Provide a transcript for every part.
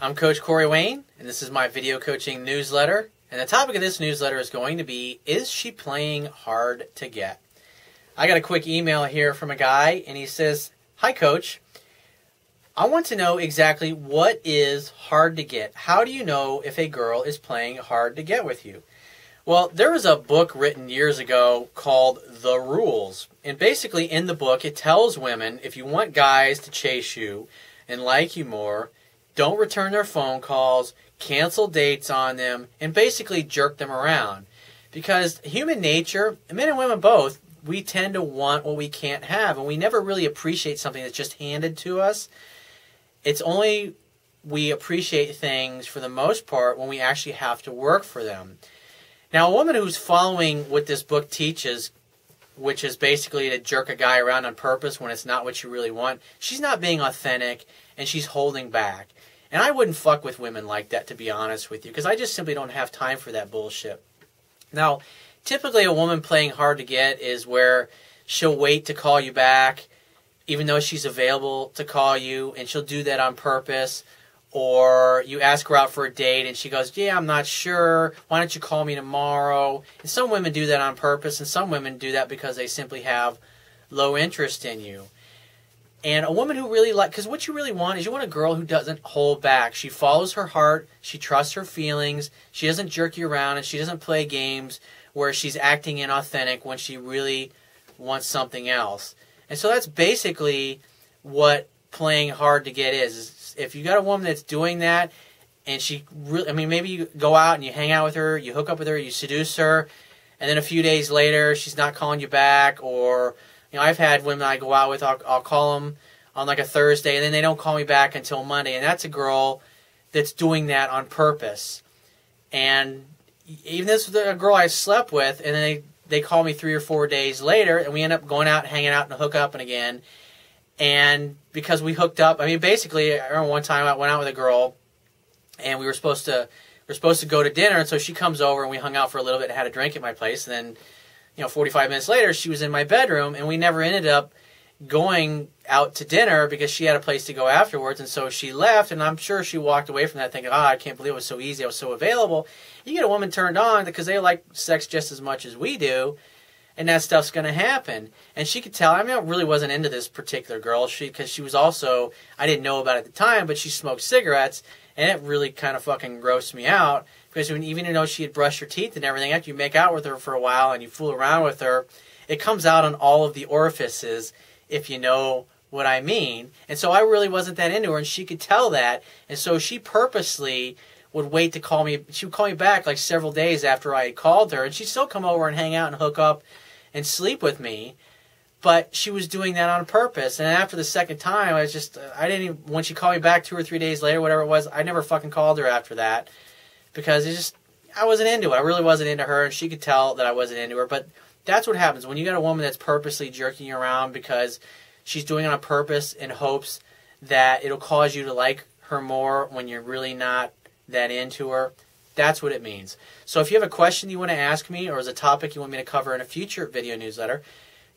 I'm Coach Corey Wayne, and this is my video coaching newsletter. And the topic of this newsletter is going to be, is she playing hard to get? I got a quick email here from a guy, and he says, "Hi, Coach. I want to know exactly what is hard to get. How do you know if a girl is playing hard to get with you?" Well, there was a book written years ago called The Rules. And basically in the book, it tells women, if you want guys to chase you and like you more, don't return their phone calls, cancel dates on them, and basically jerk them around. Because human nature, men and women both, we tend to want what we can't have, and we never really appreciate something that's just handed to us. It's only we appreciate things, for the most part, when we actually have to work for them. Now, a woman who's following what this book teaches, which is basically to jerk a guy around on purpose when it's not what you really want, she's not being authentic, and she's holding back. And I wouldn't fuck with women like that, to be honest with you, because I just simply don't have time for that bullshit. Now, typically a woman playing hard to get is where she'll wait to call you back, even though she's available to call you, and she'll do that on purpose. Or you ask her out for a date, and she goes, "Yeah, I'm not sure. Why don't you call me tomorrow?" And some women do that on purpose, and some women do that because they simply have low interest in you. And a woman who really because what you really want is you want a girl who doesn't hold back. She follows her heart. She trusts her feelings. She doesn't jerk you around, and she doesn't play games where she's acting inauthentic when she really wants something else. And so that's basically what playing hard to get is if you got a woman that's doing that, and she really, maybe you go out and you hang out with her, you hook up with her, you seduce her, and then a few days later she's not calling you back. Or I've had women I go out with, I'll call them on like a Thursday, and then they don't call me back until Monday, and that's a girl that's doing that on purpose. And even this was a girl I slept with, and then they call me 3 or 4 days later, and we end up going out, hanging out, and hook up again. And because we hooked up, basically, I remember one time I went out with a girl, and we were supposed to go to dinner, and so she comes over, and we hung out for a little bit and had a drink at my place, and then 45 minutes later, she was in my bedroom, and we never ended up going out to dinner because she had a place to go afterwards, and so she left, and I'm sure she walked away from that thinking, I can't believe it was so easy, I was so available. You get a woman turned on because they like sex just as much as we do, and that stuff's going to happen. And she could tell, I really wasn't into this particular girl, because she was also, I didn't know about it at the time, but she smoked cigarettes, and it really kind of fucking grossed me out. Because even though she had brushed her teeth and everything, after you make out with her for a while and you fool around with her, it comes out on all of the orifices, if you know what I mean. And so I really wasn't that into her, and she could tell that. And so she purposely would wait to call me. She would call me back like several days after I had called her, and she'd still come over and hang out and hook up and sleep with me. But she was doing that on purpose. And after the second time, I didn't even, when she called me back 2 or 3 days later, whatever it was, I never fucking called her after that. Because I wasn't into it. I really wasn't into her, and she could tell that I wasn't into her. But that's what happens when you got a woman that's purposely jerking you around because she's doing it on purpose in hopes that it'll cause you to like her more when you're really not that into her. That's what it means. So if you have a question you want to ask me, or is a topic you want me to cover in a future video newsletter,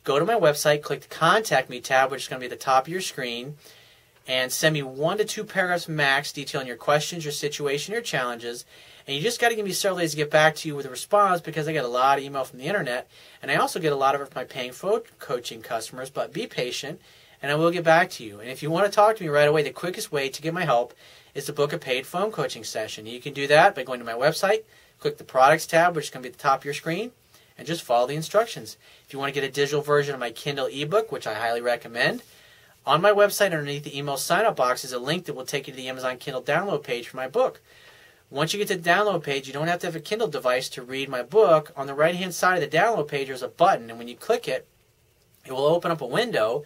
go to my website, click the Contact Me tab, which is going to be at the top of your screen, and send me 1 to 2 paragraphs max detailing your questions, your situation, your challenges. And you just got to give me several days to get back to you with a response, because I get a lot of email from the internet, and I also get a lot of it from my paying phone coaching customers. But be patient, and I will get back to you. And if you want to talk to me right away, the quickest way to get my help is to book a paid phone coaching session. You can do that by going to my website, click the Products tab, which is going to be at the top of your screen, and just follow the instructions. If you want to get a digital version of my Kindle ebook, which I highly recommend, on my website underneath the email sign-up box is a link that will take you to the Amazon Kindle download page for my book. Once you get to the download page, you don't have to have a Kindle device to read my book. On the right-hand side of the download page, there's a button, and when you click it, it will open up a window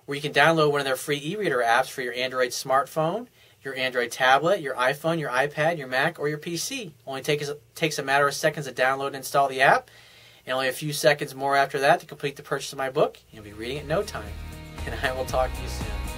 where you can download one of their free e-reader apps for your Android smartphone, your Android tablet, your iPhone, your iPad, your Mac, or your PC. Only takes a matter of seconds to download and install the app, and only a few seconds more after that to complete the purchase of my book. You'll be reading it in no time. And I will talk to you soon.